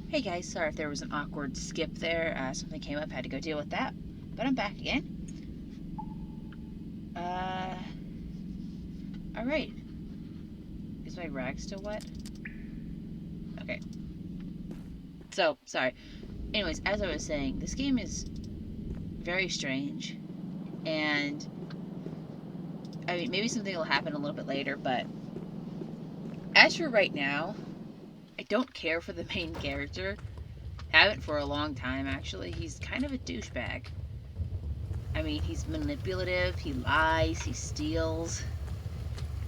Hey guys, sorry if there was an awkward skip there. Something came up, had to go deal with that. But I'm back again. Alright. Is my rag still wet? Okay. So, sorry. Anyways, as I was saying, this game is very strange. And, I mean, maybe something will happen a little bit later, but as for right now, I don't care for the main character. Haven't for a long time, actually. He's kind of a douchebag. I mean, he's manipulative, he lies, he steals.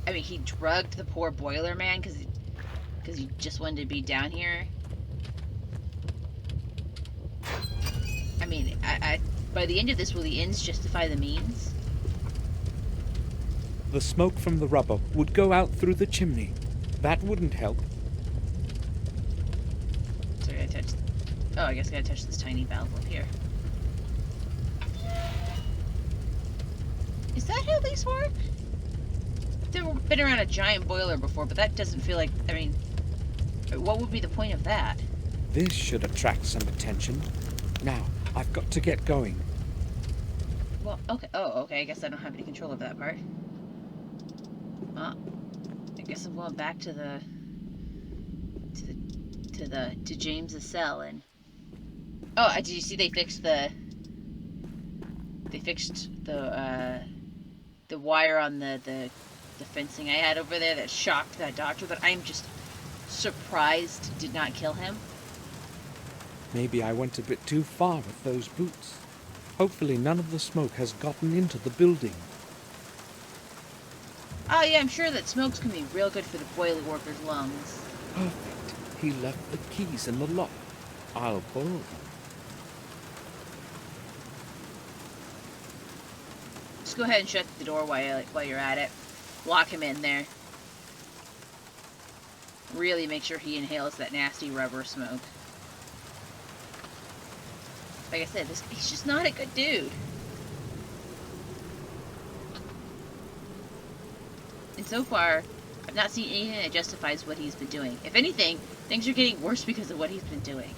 I mean, he drugged the poor boiler man because he just wanted to be down here. I mean, by the end of this, will the ends justify the means? The smoke from the rubber would go out through the chimney. That wouldn't help. So I gotta touch. Oh, I guess I gotta touch this tiny valve up here. Is that how these work? I've been around a giant boiler before, but that doesn't feel like. I mean, what would be the point of that? This should attract some attention. Now, I've got to get going. Well, okay. Oh, okay. I guess I don't have any control over that part. Well, I guess I'm going back to James's cell and. Oh, did you see they fixed the wire on the fencing I had over there that shocked that doctor, but I'm just surprised did not kill him. Maybe I went a bit too far with those boots. Hopefully none of the smoke has gotten into the building. Oh yeah, I'm sure that smokes can be real good for the boiler workers' lungs. Perfect. He left the keys in the lock. I'll borrow them. Just go ahead and shut the door while you're at it. Lock him in there. Really make sure he inhales that nasty rubber smoke. Like I said, he's just not a good dude. And so far, I've not seen anything that justifies what he's been doing. If anything, things are getting worse because of what he's been doing.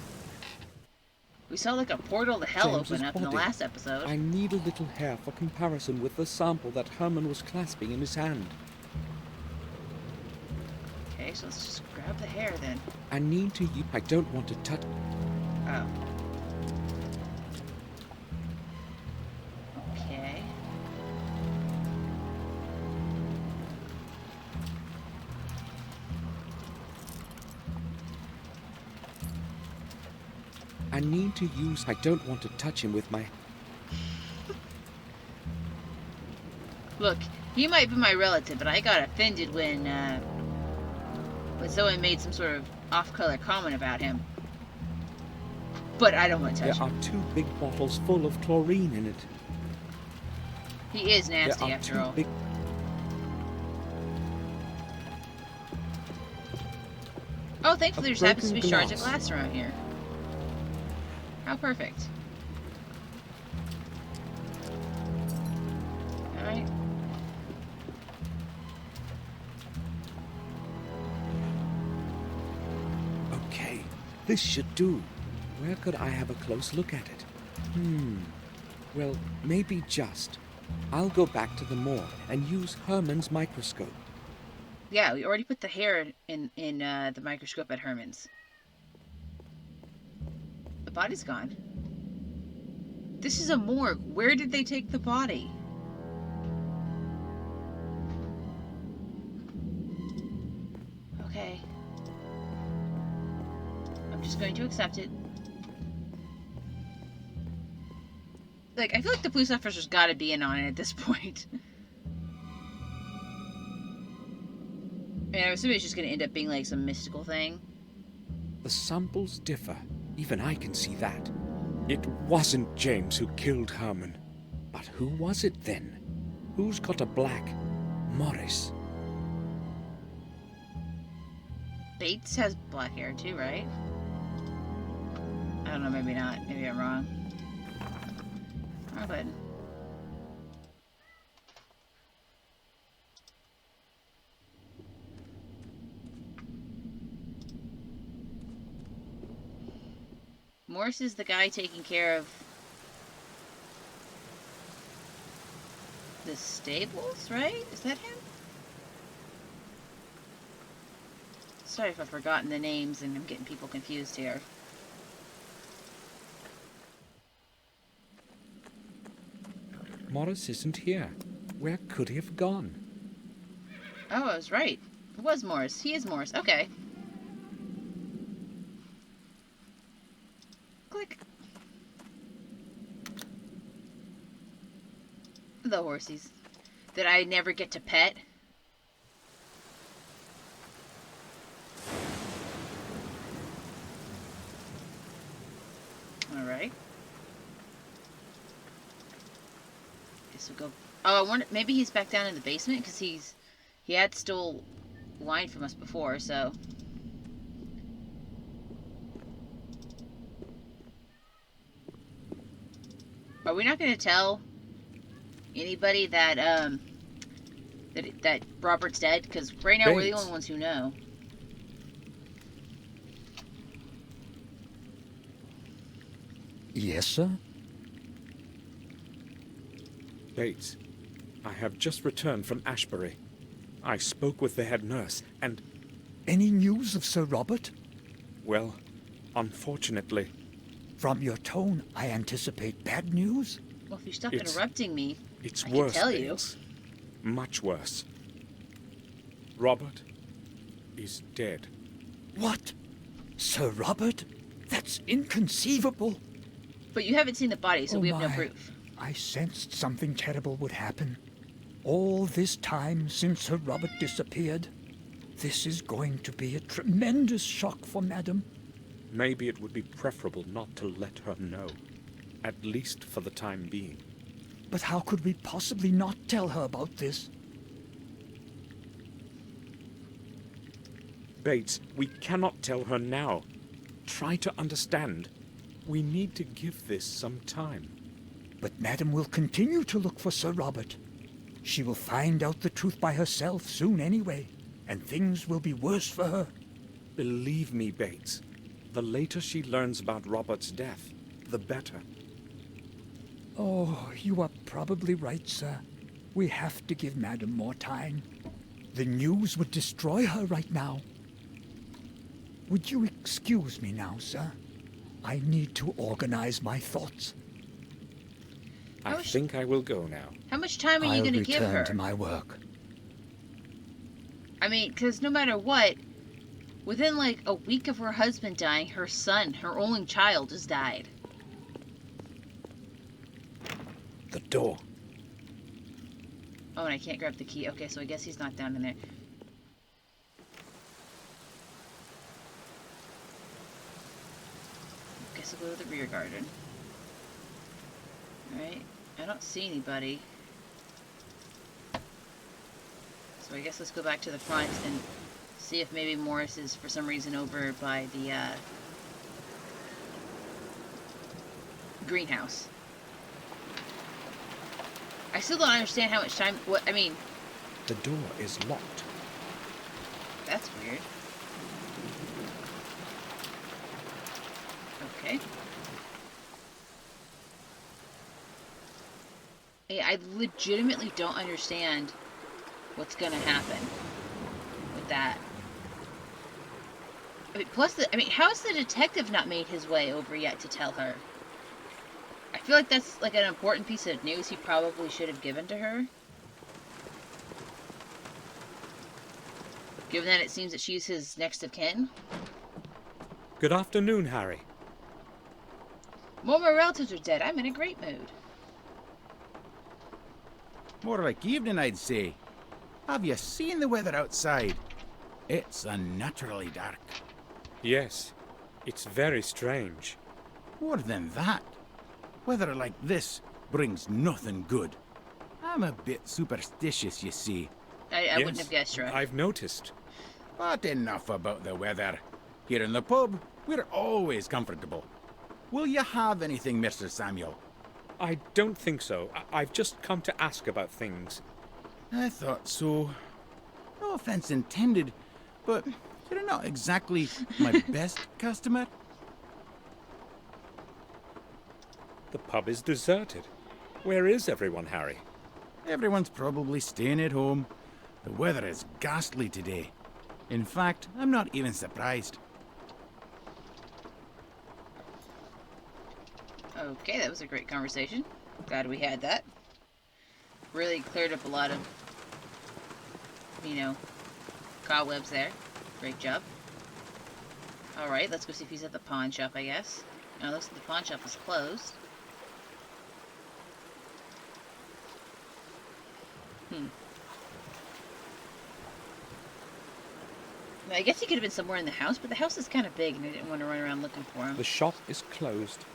We saw like a portal to hell James's open up in the body. last episode. I need a little hair for comparison with the sample that Herman was clasping in his hand. Okay, so let's just grab the hair then. I need to use... I don't want to touch... Oh. Okay. I need to use... I don't want to touch him with my... Look, he might be my relative, but I got offended when someone made some sort of off-color comment about him. But I don't want to touch him. There are 2 big bottles full of chlorine in it. He is nasty after all. Oh, thankfully there just happens to be shards of glass around here. How perfect. Alright. Okay, this should do. Where could I have a close look at it? Well, maybe just. I'll go back to the morgue and use Herman's microscope. Yeah, we already put the hair in the microscope at Herman's. The body's gone. This is a morgue. Where did they take the body? Okay. I'm just going to accept it. Like, I feel like the police officer's gotta be in on it at this point. And I'm assuming it's just gonna end up being like some mystical thing. The samples differ. Even I can see that. It wasn't James who killed Herman. But who was it then? Who's got a black Morris? Bates has black hair too, right? I don't know, maybe not. Maybe I'm wrong. Oh, but... Morris is the guy taking care of the stables, right? Is that him? Sorry if I've forgotten the names and I'm getting people confused here. Morris isn't here. Where could he have gone? Oh, I was right. It was Morris. He is Morris. Okay. Click. The horsies that I never get to pet. Alright. Guess we'll go. Oh, I wonder. Maybe he's back down in the basement because he had stole wine from us before, so. Are we not going to tell anybody that that Robert's dead? Because right now we're the Bates. only ones who know. Yes, sir? Bates, I have just returned from Ashbury. I spoke with the head nurse, and, Any news of Sir Robert? well, unfortunately, From your tone, I anticipate bad news. Well, if you stop It's- interrupting me, it's I worse, can tell you. Bates. Much worse. Robert is dead. What? Sir Robert? That's inconceivable. But you haven't seen the body, so Oh we have no my. proof. I sensed something terrible would happen. All this time since Sir Robert disappeared. This is going to be a tremendous shock for Madam. Maybe it would be preferable not to let her know, at least for the time being. But how could we possibly not tell her about this? Bates, we cannot tell her now. Try to understand. We need to give this some time. But Madam will continue to look for Sir Robert. She will find out the truth by herself soon anyway, and things will be worse for her. Believe me, Bates, the later she learns about Robert's death, the better. Oh, you are probably right, sir. We have to give Madam more time. The news would destroy her right now. Would you excuse me now, sir? I need to organize my thoughts. I How sh- think I will go now. How much time are you I'll going to give return her? to my work. I mean, because no matter what, within like a week of her husband dying, her son, her only child, has died. The door. Oh, and I can't grab the key. Okay, so I guess he's not down in there. Guess I'll go to the rear garden. Alright, I don't see anybody. So I guess let's go back to the front and see if maybe Morris is for some reason over by the greenhouse. I still don't understand how much time. What I mean, The door is locked. that's weird. Okay. Hey, I legitimately don't understand what's gonna happen with that. I mean, plus, how has the detective not made his way over yet to tell her? I feel like that's like an important piece of news he probably should have given to her. Given that it seems that she's his next of kin. Good afternoon, Harry. More of my relatives are dead. I'm in a great mood. More like evening, I'd say. Have you seen the weather outside? It's unnaturally dark. Yes, it's very strange. More than that, weather like this brings nothing good. I'm a bit superstitious, you see. I wouldn't have guessed, right? I've noticed. But enough about the weather. Here in the pub, we're always comfortable. Will you have anything, Mr. Samuel? I don't think so. I've just come to ask about things. I thought so. No offense intended, but you're not exactly my best customer. The pub is deserted. Where is everyone, Harry? Everyone's probably staying at home. The weather is ghastly today. In fact, I'm not even surprised. Okay, that was a great conversation. Glad we had that. Really cleared up a lot of, cobwebs there. Great job. Alright, let's go see if he's at the pawn shop, I guess. Now, it looks like the pawn shop is closed. I guess he could have been somewhere in the house, but the house is kind of big and I didn't want to run around looking for him. The shop is closed.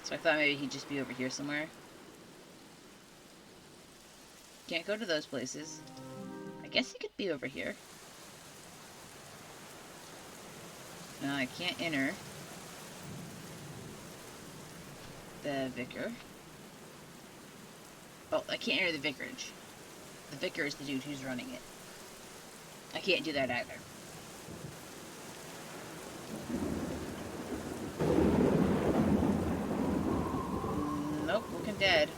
So I thought maybe he'd just be over here somewhere. Can't go to those places. I guess he could be over here. I can't enter the vicar. Oh, I can't enter the vicarage. The vicar is the dude who's running it. I can't do that either. Nope, looking dead.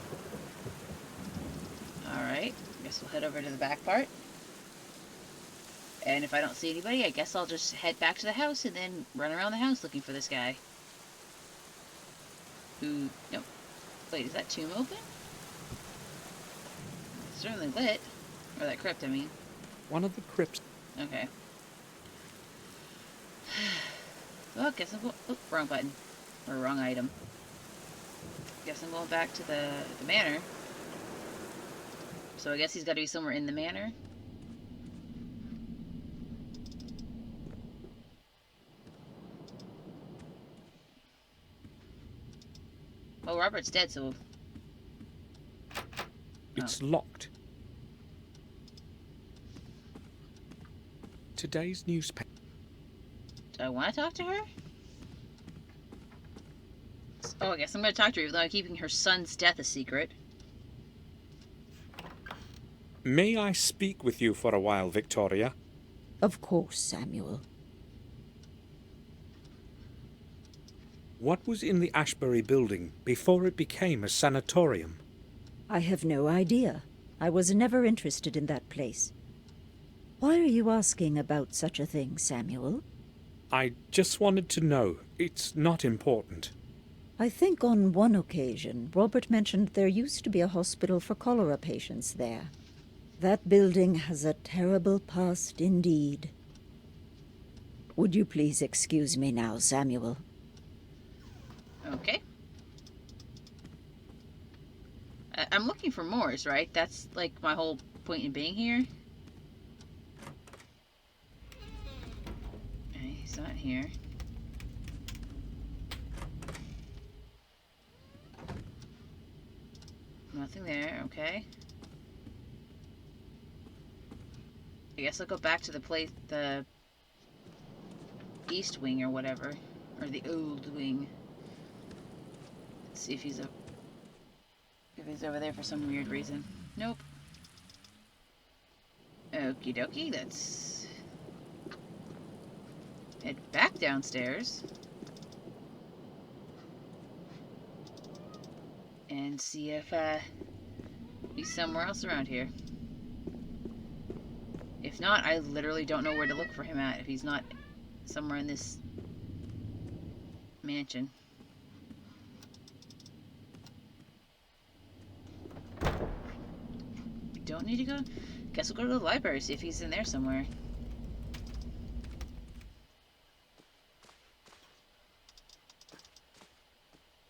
Alright, guess we'll head over to the back part. And if I don't see anybody, I guess I'll just head back to the house and then run around the house looking for this guy. Who... Nope. Wait, is that tomb open? It's certainly lit. Or that crypt, I mean. One of the crypts. Okay. Well, guess I'm going... Oh, wrong button. Or wrong item. Guess I'm going back to the manor. So I guess he's got to be somewhere in the manor. Oh, Robert's dead, so... It's locked. Today's newspaper. Do I want to talk to her? Oh, I guess I'm going to talk to her, even though I'm keeping her son's death a secret. May I speak with you for a while, Victoria? Of course, Samuel. What was in the Ashbury building before it became a sanatorium? I have no idea. I was never interested in that place. Why are you asking about such a thing, Samuel? I just wanted to know. It's not important. I think on one occasion, Robert mentioned there used to be a hospital for cholera patients there. That building has a terrible past indeed. Would you please excuse me now, Samuel? Okay. I'm looking for Morris, right? That's, like, my whole point in being here. Okay, he's not here. Nothing there, okay. I guess I'll go back to the place, the East Wing or whatever. Or the Old Wing. Let's see if he's over there for some weird reason. Nope. Okie dokie, let's head back downstairs. And see if he's somewhere else around here. If not, I literally don't know where to look for him at if he's not somewhere in this mansion. Don't need to go. Guess we'll go to the library, see if he's in there somewhere.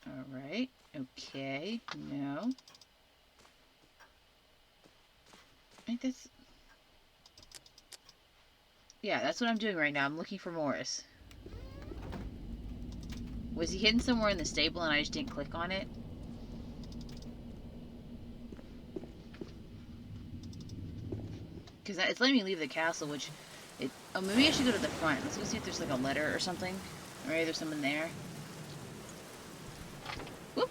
Alright. Okay. No. I think that's... Yeah, that's what I'm doing right now. I'm looking for Morris. Was he hidden somewhere in the stable and I just didn't click on it? Because it's letting me leave the castle, which... Oh, maybe I should go to the front. Let's go see if there's like a letter or something. Or maybe there's someone there. Whoop!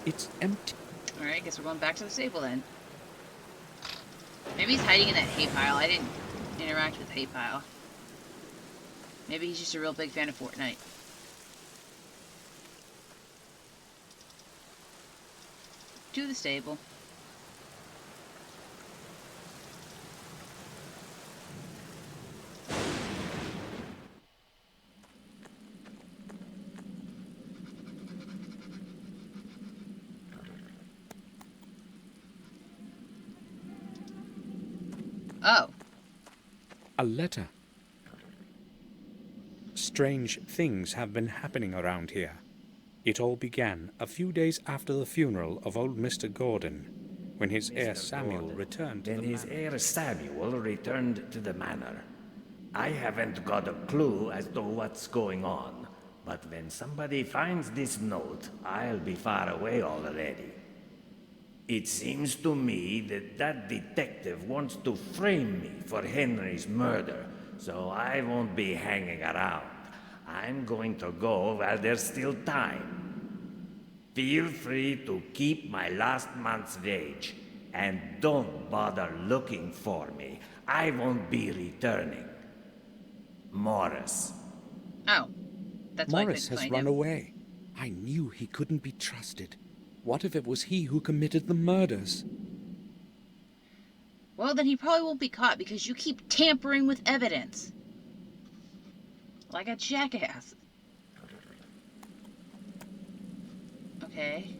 It's empty. Alright, guess we're going back to the stable then. Maybe he's hiding in that hay pile. I didn't interact with the hay pile. Maybe he's just a real big fan of Fortnite. To the stable. Oh. A letter. Strange things have been happening around here. It all began a few days after the funeral of old Mr. Gordon, when his heir Samuel returned to the When his manor. heir Samuel returned to the manor. I haven't got a clue as to what's going on, but when somebody finds this note, I'll be far away already. It seems to me that that detective wants to frame me for Henry's murder, so I won't be hanging around. I'm going to go while there's still time. Feel free to keep my last month's wage, and don't bother looking for me. I won't be returning. Morris. Oh. That's why I Morris couldn't has find run him. away. I knew he couldn't be trusted. What if it was he who committed the murders? Well, then he probably won't be caught because you keep tampering with evidence. Like a jackass. Okay.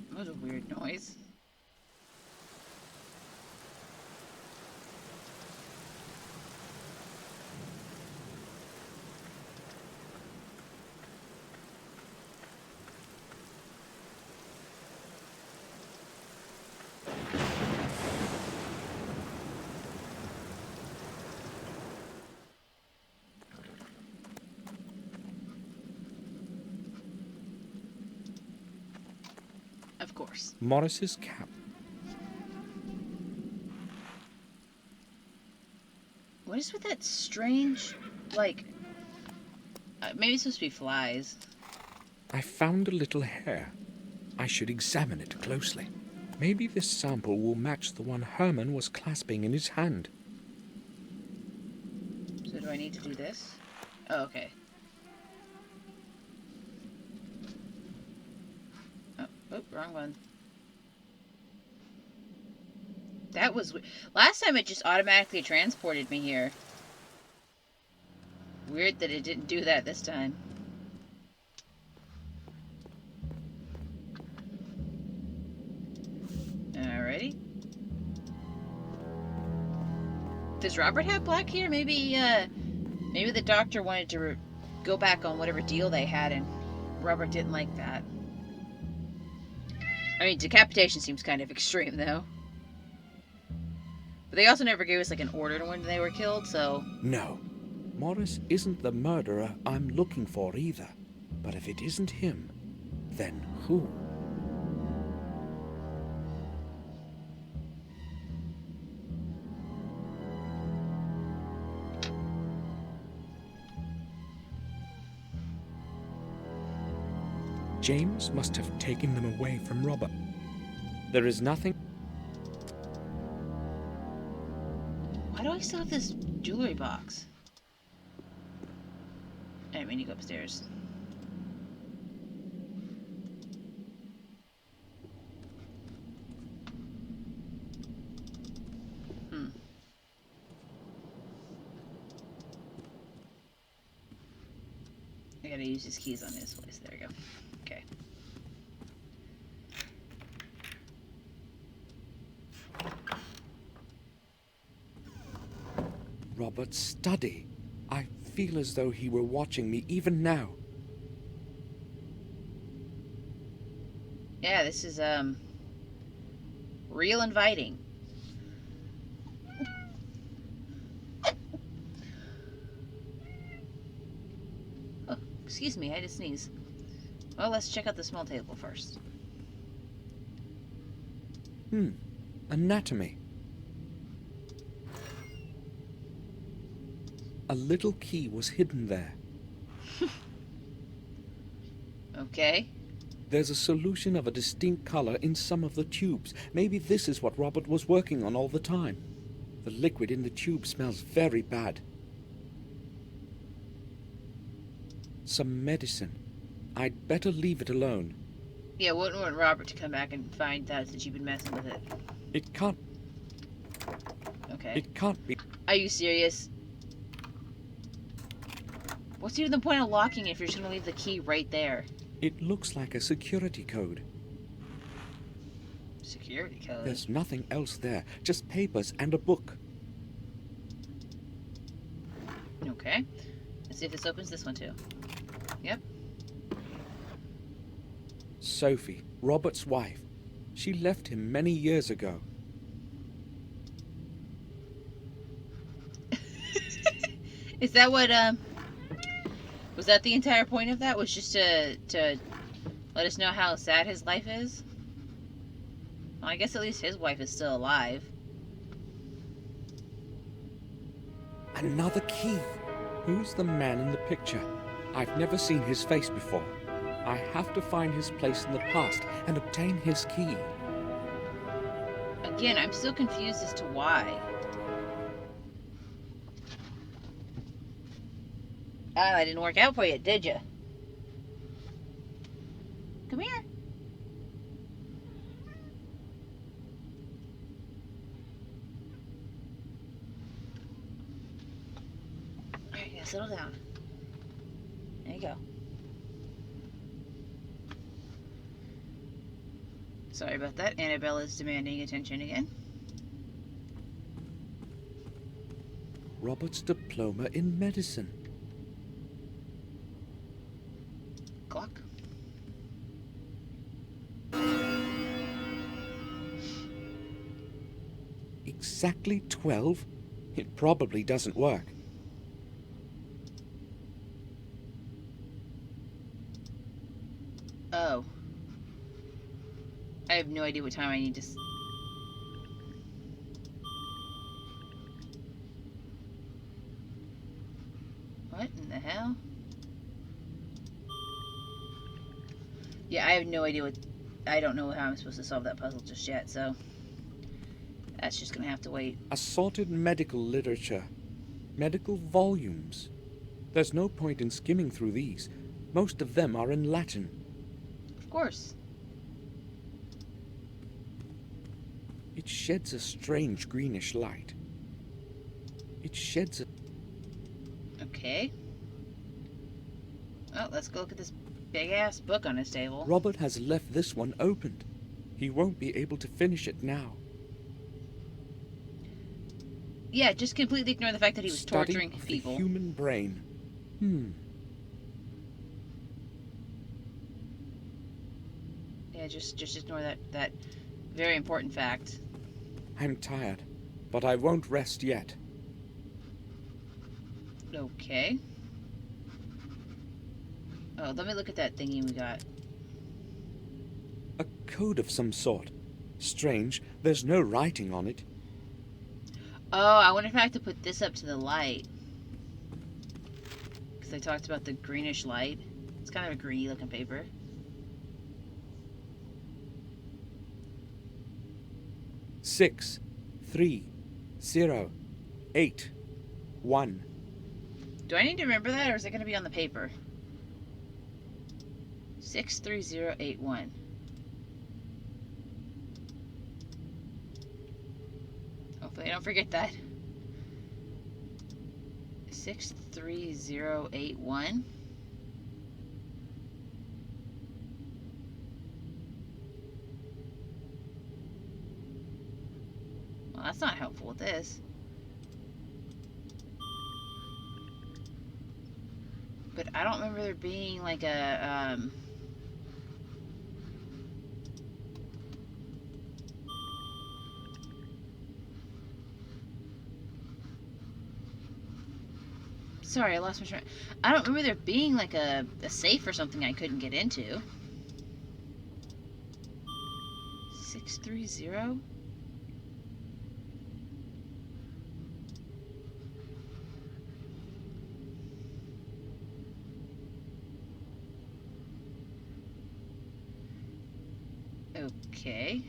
That was a weird noise. Of course. Morris's cap. What is with that strange, like, maybe it's supposed to be flies. I found a little hair. I should examine it closely. Maybe this sample will match the one Herman was clasping in his hand. So do I need to do this? Oh, okay. Oh, wrong one. That was last time it just automatically transported me here. Weird that it didn't do that this time. Alrighty. Does Robert have black hair? Maybe maybe the doctor wanted to go back on whatever deal they had and Robert didn't like that. I mean, decapitation seems kind of extreme though. But they also never gave us like an order to when they were killed, so... No, Morris isn't the murderer I'm looking for either. But if it isn't him, then who? James must have taken them away from Robert. There is nothing... Why do I still have this jewelry box? I didn't mean to go upstairs. I gotta use his keys on his place. There we go. Okay. Robert's study. I feel as though he were watching me even now. Yeah, this is, real inviting. Oh, excuse me, I had to sneeze. Well, let's check out the small table first. Anatomy. A little key was hidden there. Okay. There's a solution of a distinct color in some of the tubes. Maybe this is what Robert was working on all the time. The liquid in the tube smells very bad. Some medicine. I'd better leave it alone. Yeah, wouldn't want Robert to come back and find out that you've been messing with it. It can't be. Are you serious? What's even the point of locking it if you're just gonna leave the key right there? It looks like a security code. Security code? There's nothing else there, just papers and a book. Okay. Let's see if this opens this one too. Yep. Sophie, Robert's wife. She left him many years ago. Is that what, was that the entire point of that? Was just to let us know how sad his life is? Well, I guess at least his wife is still alive. Another key. Who's the man in the picture? I've never seen his face before. I have to find his place in the past and obtain his key. Again, I'm still confused as to why. Ah, that didn't work out for you, did you? Come here. Alright, now settle down. There you go. Sorry about that. Annabelle is demanding attention again. Robert's diploma in medicine. Clock. Exactly 12? It probably doesn't work. Oh. I have no idea what time I need to... What in the hell? Yeah, I have no idea what... I don't know how I'm supposed to solve that puzzle just yet, so... That's just gonna have to wait. Assorted medical literature. Medical volumes. There's no point in skimming through these. Most of them are in Latin. Of course. It sheds a strange greenish light. It sheds a... Okay. Well, let's go look at this big-ass book on his table. Robert has left this one opened. He won't be able to finish it now. Yeah, just completely ignore the fact that he was Study torturing of people. the human brain. Yeah, just ignore that very important fact. I'm tired, but I won't rest yet. Okay. Oh, let me look at that thingy we got. A code of some sort. Strange, there's no writing on it. Oh, I wonder if I have to put this up to the light. Because I talked about the greenish light. It's kind of a greeny looking paper. 6, 3, 0, 8, 1. Do I need to remember that, or is it going to be on the paper? 63081. Hopefully I don't forget that. 63081. Well, that's not helpful with this. But I don't remember there being like a, Sorry, I lost my train. I don't remember there being like a safe or something I couldn't get into. 630? Okay.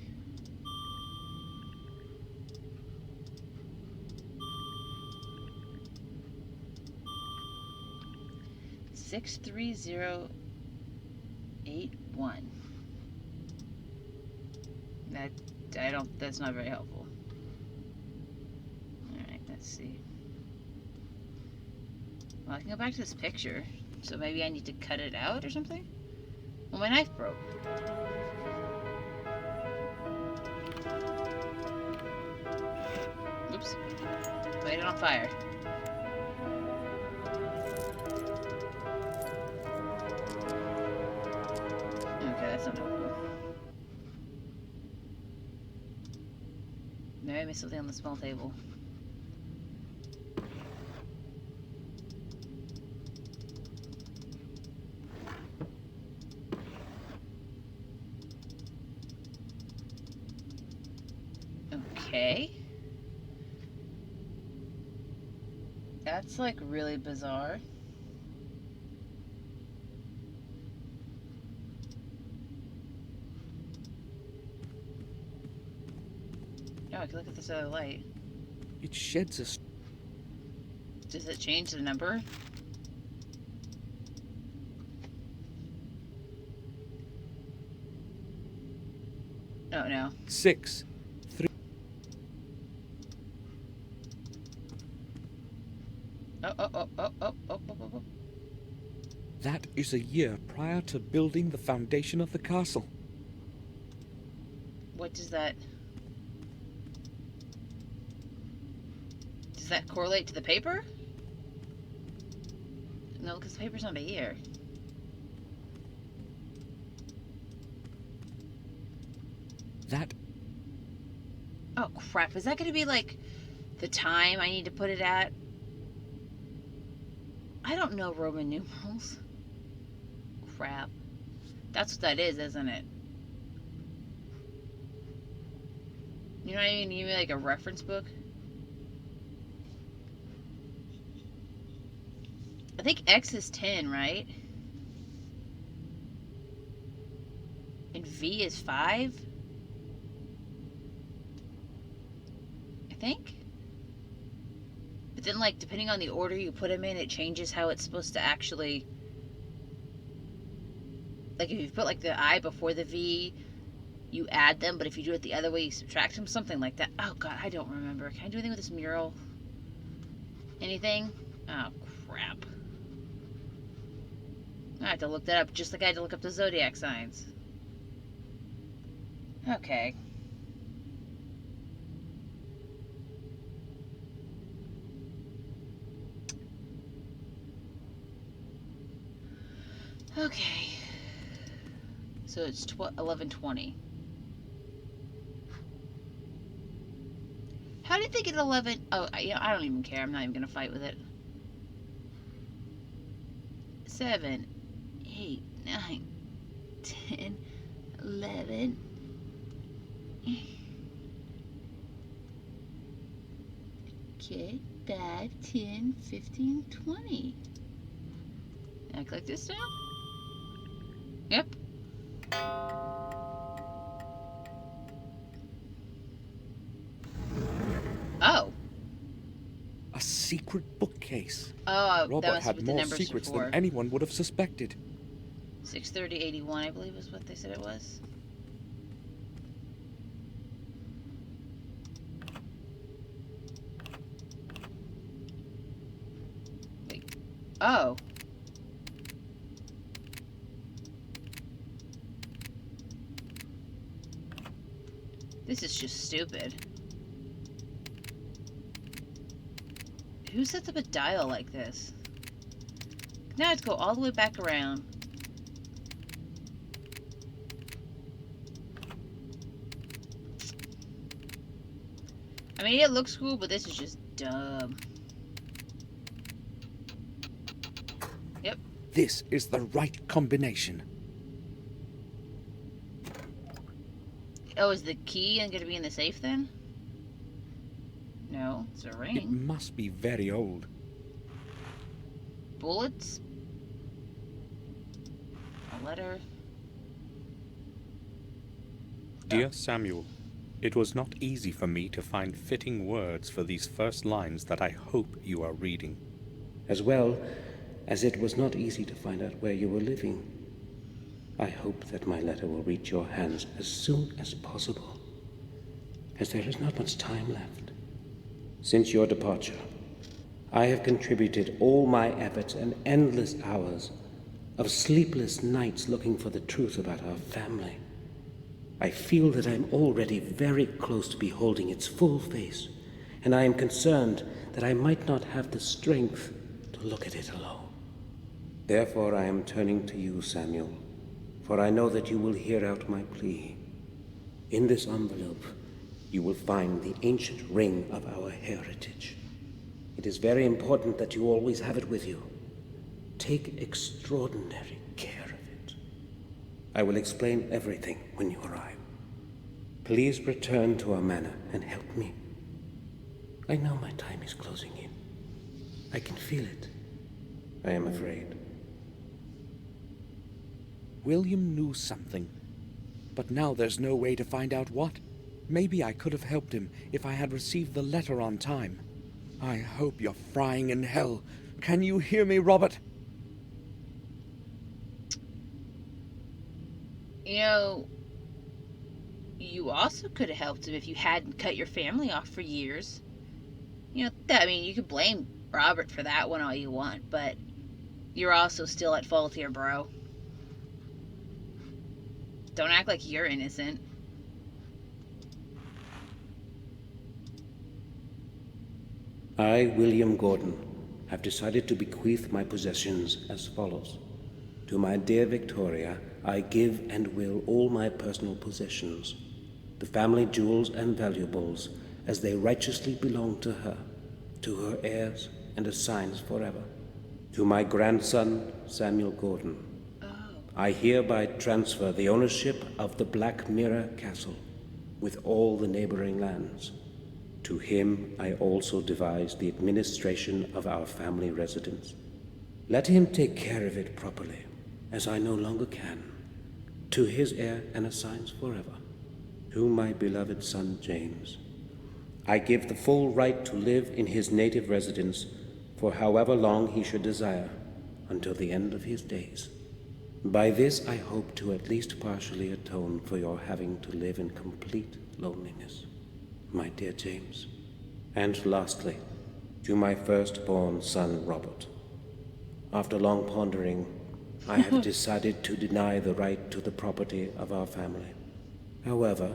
Six 308-1. That's not very helpful. Alright, let's see. Well, I can go back to this picture. So maybe I need to cut it out or something? Well, my knife broke. Oops. Light it on fire. Okay, that's not helpful. Maybe I missed something on the small table. Okay. That's like really bizarre. Oh, I can look at this other light. It sheds a... Does it change the number? Oh, no. 6, 3... Oh. That is a year prior to building the foundation of the castle. What does that... Does that correlate to the paper? No, because the paper's not a year. That... Oh, crap. Is that going to be, like, the time I need to put it at? I don't know Roman numerals. Crap. That's what that is, isn't it? You know what I mean? You mean like a reference book? I think X is 10, right? And V is 5? I think? But then, like, depending on the order you put them in, it changes how it's supposed to actually... Like, if you put, like, the I before the V, you add them, but if you do it the other way, you subtract them, something like that. Oh, God, I don't remember. Can I do anything with this mural? Anything? Oh, crap. I have to look that up, just like I had to look up the zodiac signs. Okay. Okay. So it's 11:20. How did they get 11? Oh, yeah, I don't even care. I'm not even gonna fight with it. 7, 8, 9, 10, 11. Okay, 5, 10, 15, 20. Can I click this now? Yep. Oh. A secret bookcase. Oh, that Robert must had be what the more numbers secrets before. than anyone would have suspected. 63081, I believe, is what they said it was. Wait. Oh. This is just stupid. Who sets up a dial like this? Now I have to go all the way back around. I mean, it looks cool, but this is just dumb. Yep. This is the right combination. Oh, is the key going to be in the safe then? No, it's a It ring. must be very old. Bullets. A letter. Dear Samuel, it was not easy for me to find fitting words for these first lines that I hope you are reading. As well as it was not easy to find out where you were living. I hope that my letter will reach your hands as soon as possible, as there is not much time left. Since your departure, I have contributed all my efforts and endless hours of sleepless nights looking for the truth about our family. I feel that I am already very close to beholding its full face, and I am concerned that I might not have the strength to look at it alone. Therefore I am turning to you, Samuel, for I know that you will hear out my plea. In this envelope, you will find the ancient ring of our heritage. It is very important that you always have it with you. Take extraordinary care of it. I will explain everything when you arrive. Please return to our manor and help me. I know my time is closing in. I can feel it. I am afraid. William knew something, but now there's no way to find out what. Maybe I could have helped him if I had received the letter on time. I hope you're frying in hell. Can you hear me, Robert? You know, you also could have helped him if you hadn't cut your family off for years. You know, I mean, you could blame Robert for that one all you want, but you're also still at fault here, bro. Don't act like you're innocent. I, William Gordon, have decided to bequeath my possessions as follows. To my dear Victoria, I give and will all my personal possessions, the family jewels and valuables, as they righteously belong to her, to her heirs and assigns forever. To my grandson, Samuel Gordon, I hereby transfer the ownership of the Black Mirror Castle, with all the neighboring lands. To him I also devise the administration of our family residence. Let him take care of it properly, as I no longer can. To his heir and assigns forever. To my beloved son James, I give the full right to live in his native residence for however long he should desire, until the end of his days. By this I hope to at least partially atone for your having to live in complete loneliness, my dear James. And lastly, to my firstborn son Robert. After long pondering, I have decided to deny the right to the property of our family. However,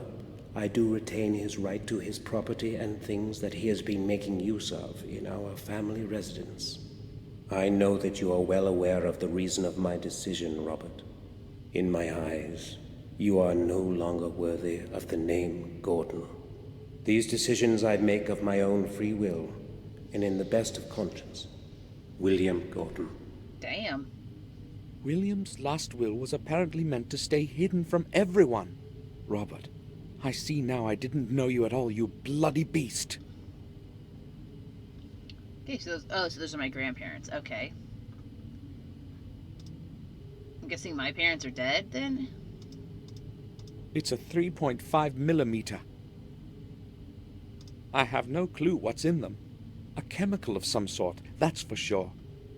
I do retain his right to his property and things that he has been making use of in our family residence. I know that you are well aware of the reason of my decision, Robert. In my eyes, you are no longer worthy of the name Gordon. These decisions I make of my own free will, and in the best of conscience. William Gordon. Damn. William's last will was apparently meant to stay hidden from everyone. Robert, I see now I didn't know you at all, you bloody beast. Okay, so those are my grandparents. Okay. I'm guessing my parents are dead, then? It's a 3.5 millimeter. I have no clue what's in them. A chemical of some sort, that's for sure.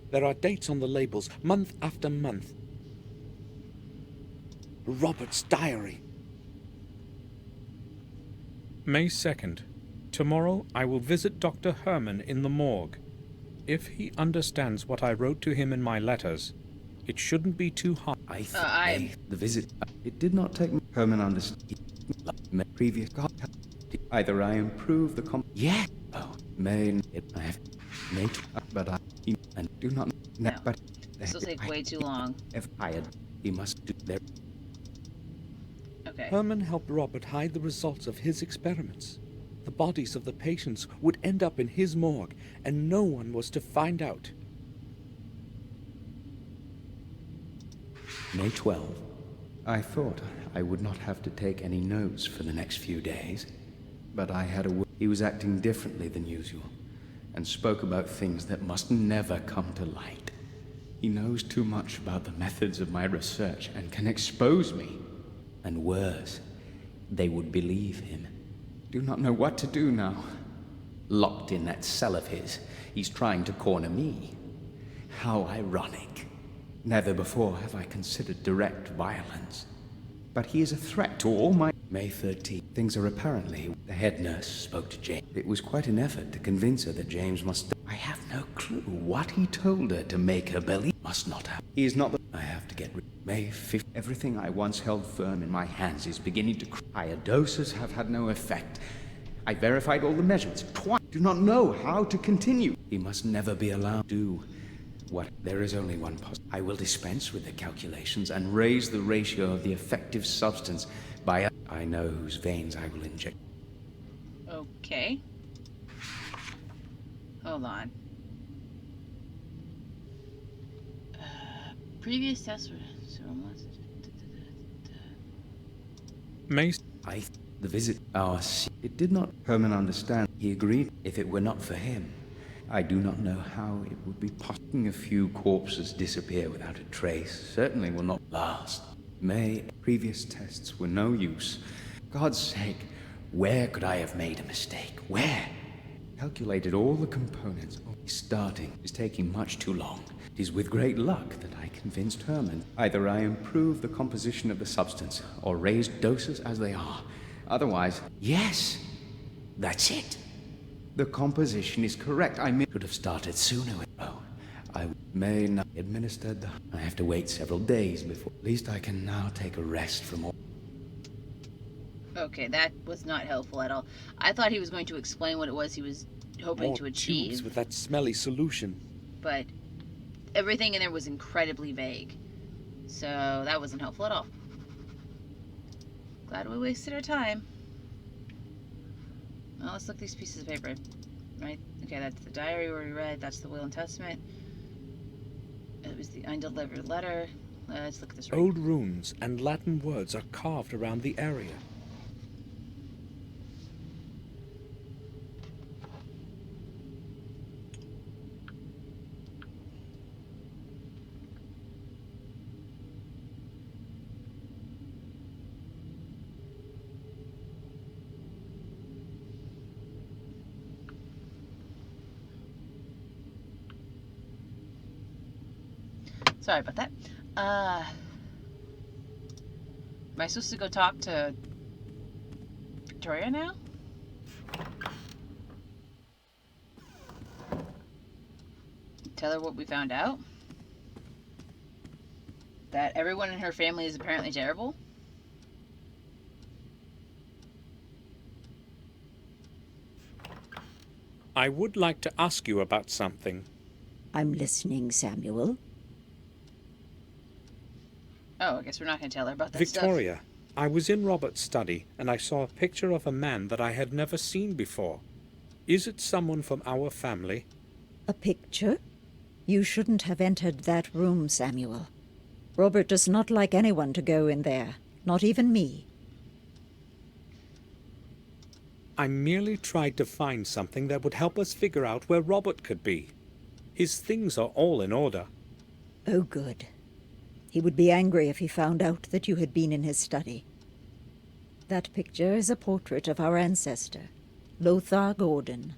There are dates on the labels, month after month. Robert's diary. May 2nd. Tomorrow I will visit Dr. Herman in the morgue. If he understands what I wrote to him in my letters, it shouldn't be too hard. The visit. It did not take Herman understand. Previous either I improve the Yeah. Oh, may it I have made, but I and do not. No. But This will take way too long. if I had, he must do there. Okay. Herman helped Robert hide the results of his experiments. The bodies of the patients would end up in his morgue, and no one was to find out. May 12. I thought I would not have to take any notes for the next few days, but I had a. He was acting differently than usual, and spoke about things that must never come to light. He knows too much about the methods of my research and can expose me. And worse, they would believe him. Do not know what to do now. Locked in that cell of his, he's trying to corner me. How ironic. Never before have I considered direct violence. But he is a threat to all my... May 13th. Things are apparently... The head nurse spoke to James. It was quite an effort to convince her that James must... I have no clue what he told her to make her believe. Must not have. He is not the... I have to get rid... May 5th. Everything I once held firm in my hands is beginning to... Higher doses have had no effect. I verified all the measurements twice. Do not know how to continue. He must never be allowed to do... What? There is only one I will dispense with the calculations and raise the ratio of the effective substance by... I know whose veins I will inject. Okay. Hold on. Previous tests were... Mace. The visit... It did not... Herman understand. He agreed. If it were not for him, I do not know how it would be possible. A few corpses disappear without a trace certainly will not last. Previous tests were no use. God's sake, where could I have made a mistake? Where? Calculated all the components. Starting is taking much too long. It is with great luck that I convinced Herman. Either I improve the composition of the substance or raise doses as they are. Otherwise, yes, that's it. The composition is correct. I could have started sooner. Oh, I may not administered the... I have to wait several days before... At least I can now take a rest from all... Okay, that was not helpful at all. I thought he was going to explain what it was he was hoping More to achieve. tubes with that smelly solution. But everything in there was incredibly vague. So that wasn't helpful at all. Glad we wasted our time. Well, let's look at these pieces of paper. Right? Okay, that's the diary we already read. That's the will and testament. It was the undelivered letter. Let's look at this. Old runes and Latin words are carved around the area. Sorry about that. Am I supposed to go talk to Victoria now? Tell her what we found out? That everyone in her family is apparently terrible? I would like to ask you about something. I'm listening, Samuel. Oh, I guess we're not going to tell her about that Victoria, I was in Robert's study and I saw a picture of a man that I had never seen before. Is it someone from our family? A picture? You shouldn't have entered that room, Samuel. Robert does not like anyone to go in there, not even me. I merely tried to find something that would help us figure out where Robert could be. His things are all in order. Oh, good. He would be angry if he found out that you had been in his study. That picture is a portrait of our ancestor, Lothar Gordon.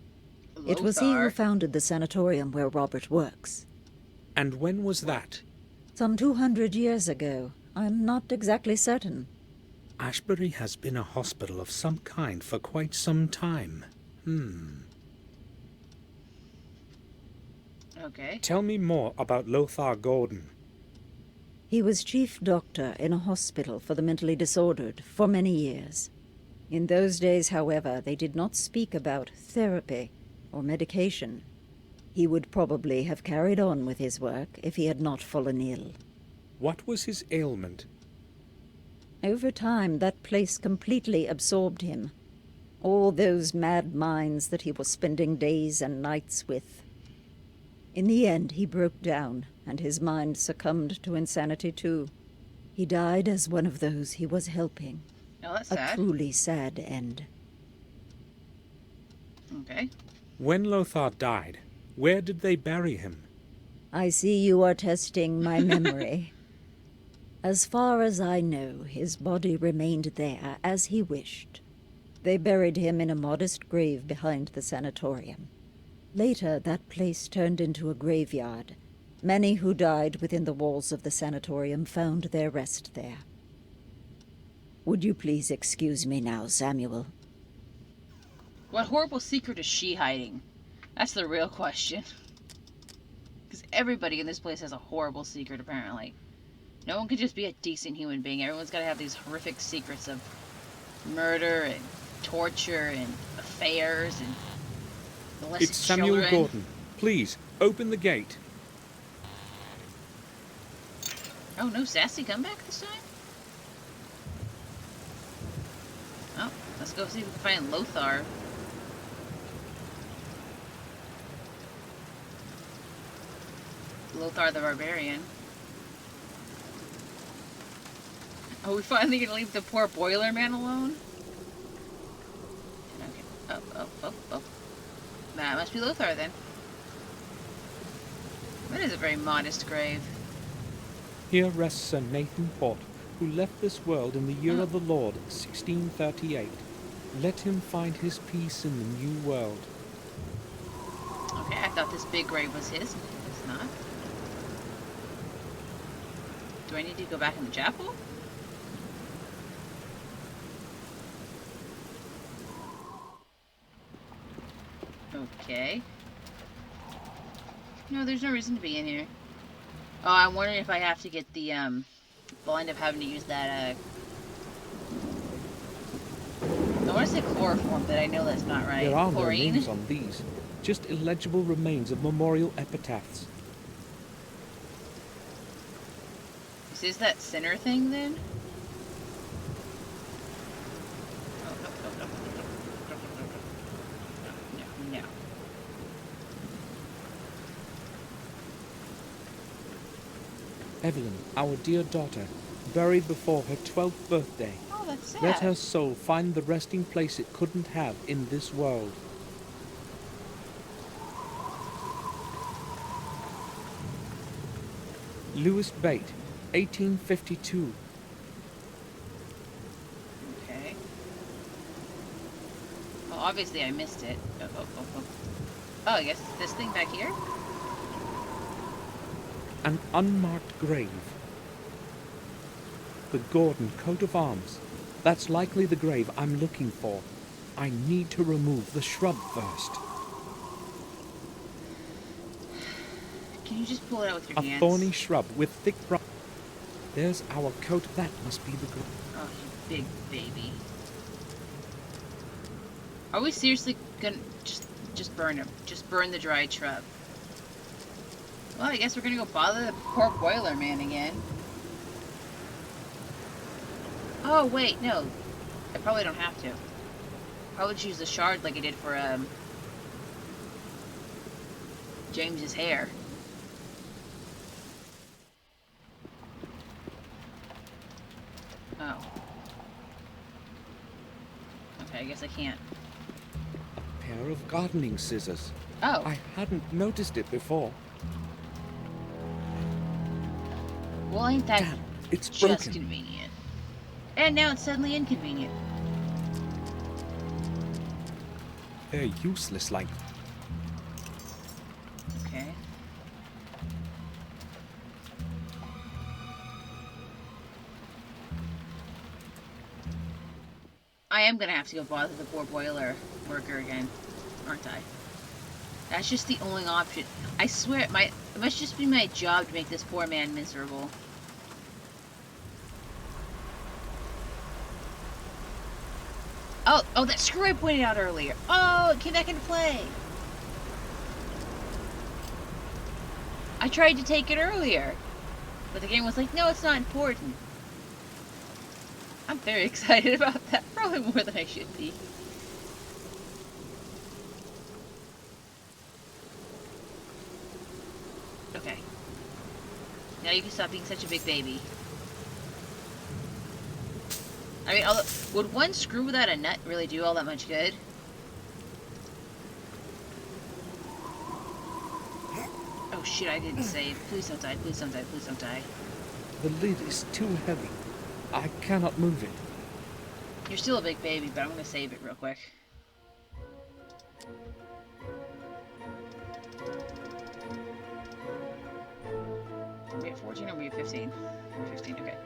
It was he who founded the sanatorium where Robert works. And when was that? Some 200 years ago. I'm not exactly certain. Ashbury has been a hospital of some kind for quite some time. Okay. Tell me more about Lothar Gordon. He was chief doctor in a hospital for the mentally disordered for many years. In those days, however, they did not speak about therapy or medication. He would probably have carried on with his work if he had not fallen ill. What was his ailment? Over time, that place completely absorbed him. All those mad minds that he was spending days and nights with. In the end, he broke down, and his mind succumbed to insanity too. He died as one of those he was helping. Oh, that's A sad. truly sad end. Okay. When Lothar died, where did they bury him? I see you are testing my memory. As far as I know, his body remained there as he wished. They buried him in a modest grave behind the sanatorium. Later, that place turned into a graveyard. Many who died within the walls of the sanatorium found their rest there. Would you please excuse me now, Samuel? What horrible secret is she hiding? That's the real question. Because everybody in this place has a horrible secret, apparently. No one can just be a decent human being. Everyone's got to have these horrific secrets of murder and torture and affairs and molested It's Samuel children. Gordon. Please, open the gate. Oh, no sassy comeback this time? Oh, let's go see if we can find Lothar. Lothar the Barbarian. Are we finally gonna leave the poor boiler man alone? Okay. Oh. That must be Lothar then. That is a very modest grave. Here rests Sir Nathan Port, who left this world in the year of the Lord, 1638. Let him find his peace in the new world. Okay, I thought this big grave was his. It's not. Do I need to go back in the chapel? Okay. No, there's no reason to be in here. Oh, I'm wondering if I have to get the, I'll end up having to use that, I want to say chloroform, but I know that's not right. There are no Chlorine? names on these, just illegible remains of memorial epitaphs. Is that sinner thing then? No. Evelyn, our dear daughter, buried before her 12th birthday. Oh, that's sad. Let her soul find the resting place it couldn't have in this world. Lewis Bate, 1852. Okay. Well, obviously I missed it. Oh, I guess it's this thing back here? An unmarked grave. The Gordon coat of arms. That's likely the grave I'm looking for. I need to remove the shrub first. Can you just pull it out with your A hands? thorny shrub with thick branches. There's our coat. That must be the grave. Oh, you big baby. Are we seriously gonna just burn him? Just burn the dried shrub? Well, I guess we're gonna go bother the poor boiler man again. Oh, wait, no. I probably don't have to. Probably just use the shard like I did for, James's hair. Oh. Okay, I guess I can't. A pair of gardening scissors. Oh. I hadn't noticed it before. Well, ain't that Damn, it's just broken. convenient. And now it's suddenly inconvenient. They're useless like... Okay. I am gonna have to go bother the poor boiler worker again, aren't I? That's just the only option. I swear, it must just be my job to make this poor man miserable. Oh, that screw I pointed out earlier. Oh, it came back into play. I tried to take it earlier, but the game was like, no, it's not important. I'm very excited about that, probably more than I should be. Okay. Now you can stop being such a big baby. I mean, would one screw without a nut really do all that much good? Oh shit, I didn't save. Please don't die, please don't die, please don't die. The lid is too heavy. I cannot move it. You're still a big baby, but I'm gonna save it real quick. Are we at 14 or are we at 15? We're 15, okay.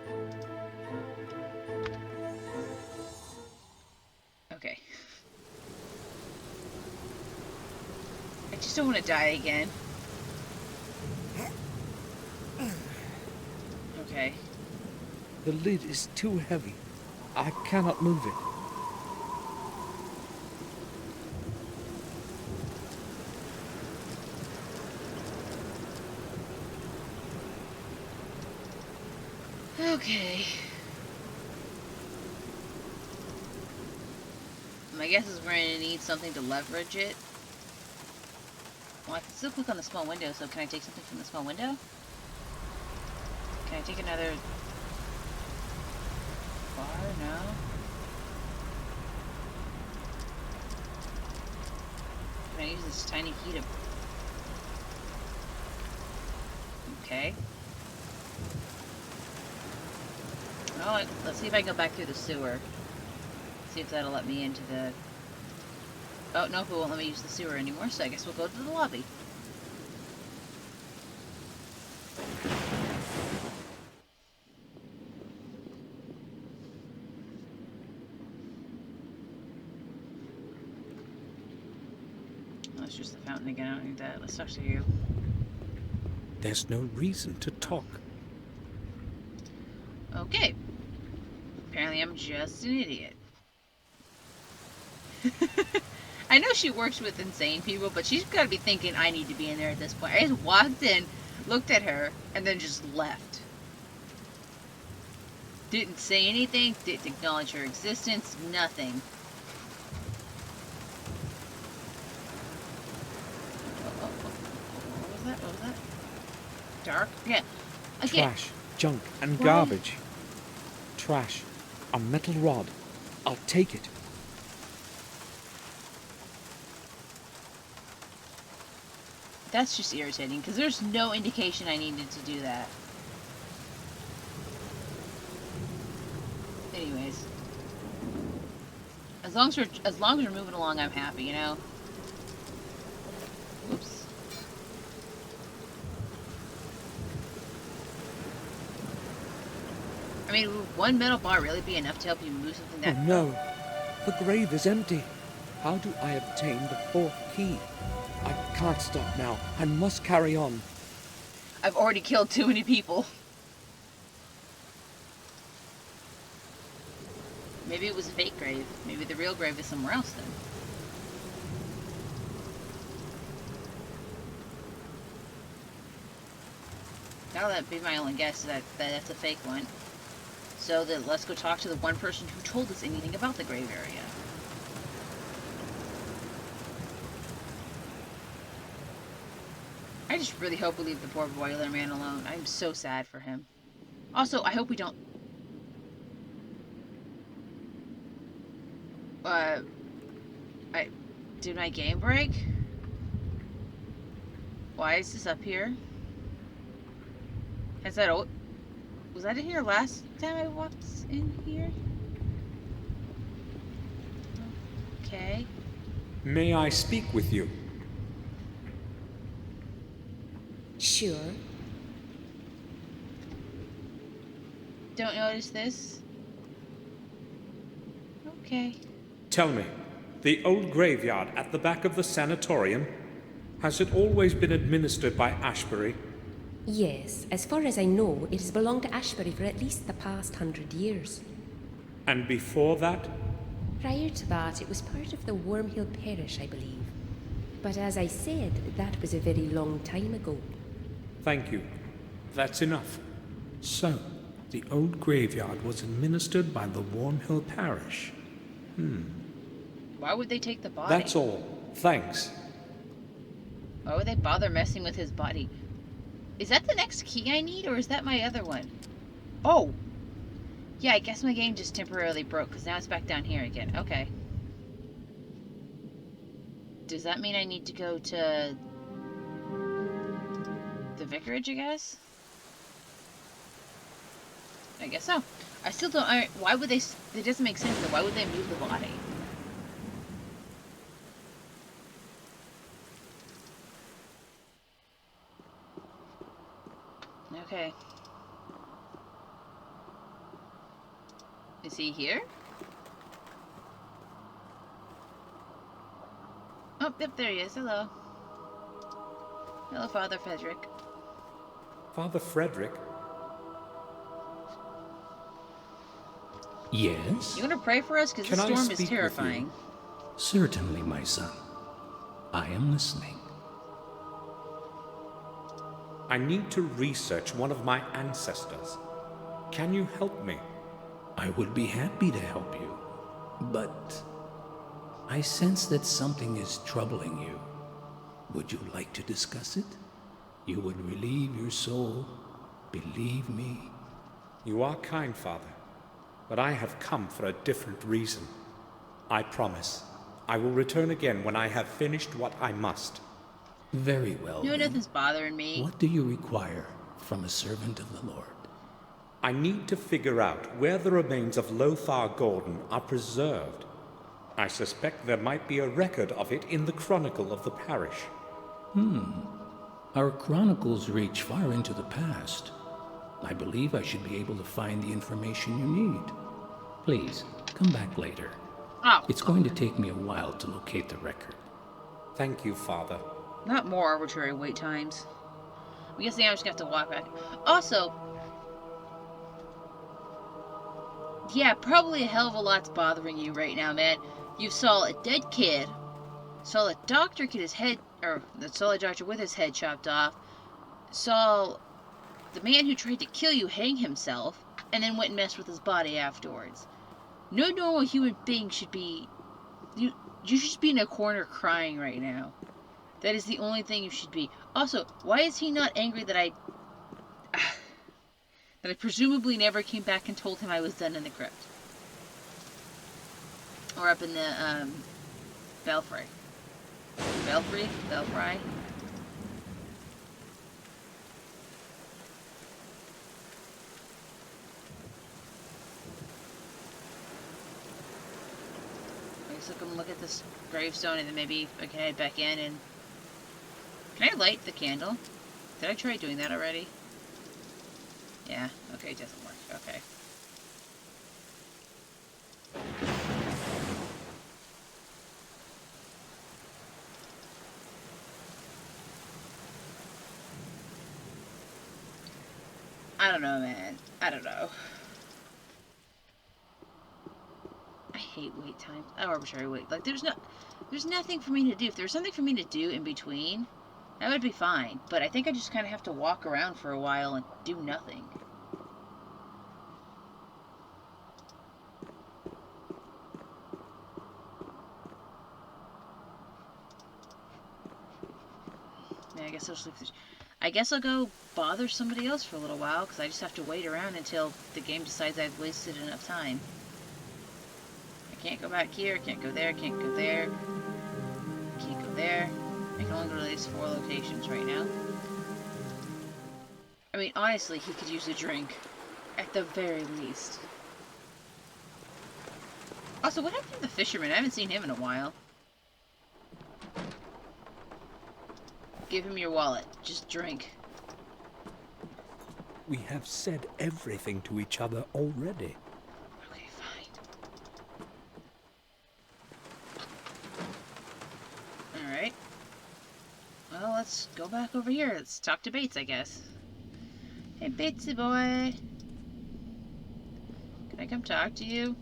Okay. I just don't want to die again. Okay. The lid is too heavy. I cannot move it. Okay. My guess is we're gonna need something to leverage it. Well, I can still click on the small window, so can I take something from the small window? Can I take another bar? No. Can I use this tiny key to... Okay. Well, let's see if I can go back through the sewer. See if that'll let me into the... Oh, no, it won't let me use the sewer anymore, so I guess we'll go to the lobby. Oh, it's just the fountain again. I don't need that. Let's talk to you. There's no reason to talk. Okay. Apparently I'm just an idiot. I know she works with insane people, but she's got to be thinking I need to be in there at this point. I just walked in, looked at her, and then just left. Didn't say anything, didn't acknowledge her existence, nothing. What was that? What was that? Dark? Yeah. Again. Trash, junk, and Why? garbage. Trash. A metal rod. I'll take it. That's just irritating, because there's no indication I needed to do that. Anyways. As long as we're moving along, I'm happy, you know? Whoops. I mean, would one metal bar really be enough to help you move something that... Oh no. The grave is empty. How do I obtain the fourth key? I can't stop now. I must carry on. I've already killed too many people. Maybe it was a fake grave. Maybe the real grave is somewhere else then. That'd be my only guess, that that's a fake one. So then let's go talk to the one person who told us anything about the grave area. I just really hope we leave the poor boiler man alone. I'm so sad for him. Also, I hope we don't... Did my game break? Why is this up here? Has that... Was that in here last time I walked in here? Okay. May I speak with you? Sure. Don't notice this? Okay. Tell me, the old graveyard at the back of the sanatorium, has it always been administered by Ashbury? Yes, as far as I know, it has belonged to Ashbury for at least the past 100 years. And before that? Prior to that, it was part of the Wormhill Parish, I believe. But as I said, that was a very long time ago. Thank you. That's enough. So, the old graveyard was administered by the Wormhill Parish. Why would they take the body? That's all. Thanks. Why would they bother messing with his body? Is that the next key I need, or is that my other one? Oh! Yeah, I guess my game just temporarily broke, because now it's back down here again. Okay. Does that mean I need to go to... the vicarage, I guess? I guess so. I still don't. Why would they? It doesn't make sense though. Why would they move the body? Okay. Is he here? Oh, yep, there he is. Hello. Hello, Father Frederick. Father Frederick? Yes? You want to pray for us? Because this Can I storm is speak with you? terrifying. Certainly, my son. I am listening. I need to research one of my ancestors. Can you help me? I would be happy to help you, but I sense that something is troubling you. Would you like to discuss it? You would relieve your soul. Believe me. You are kind, Father, but I have come for a different reason. I promise. I will return again when I have finished what I must. Very well. No, then. nothing's bothering me. What do you require from a servant of the Lord? I need to figure out where the remains of Lothar Gordon are preserved. I suspect there might be a record of it in the chronicle of the parish. Our chronicles reach far into the past. I believe I should be able to find the information you need. Please, come back later. Oh, It's going to take me a while to locate the record. Thank you, Father. not more arbitrary wait times. I'm guessing I'm just gonna have to walk back. Also, yeah, probably a hell of a lot's bothering you right now, man. You saw a dead kid, saw a doctor get his head, or saw a doctor with his head chopped off, saw the man who tried to kill you hang himself, and then went and messed with his body afterwards. No normal human being should be... You should just be in a corner crying right now. That is the only thing you should be. Also, why is he not angry that I presumably never came back and told him I was done in the crypt? Or up in the, belfry. Belfry? Belfry? I guess I can look at this gravestone and then maybe I can head back in and... Can I light the candle? Did I try doing that already? Yeah, okay, it doesn't work. Okay. I don't know, man. I don't know. I hate wait times. Arbitrary wait. Like, there's nothing for me to do. If there was something for me to do in between, that would be fine. But I think I just kind of have to walk around for a while and do nothing. Yeah, I guess I'll go bother somebody else for a little while, because I just have to wait around until the game decides I've wasted enough time. I can't go back here, can't go there, can't go there, can't go there. I can only go to these 4 locations right now. I mean, honestly, he could use a drink. At the very least. Also, what happened to the fisherman? I haven't seen him in a while. Give him your wallet. Just drink. We have said everything to each other already. Okay, fine. Alright. Well, let's go back over here. Let's talk to Bates, I guess. Hey, Batesy boy. Can I come talk to you?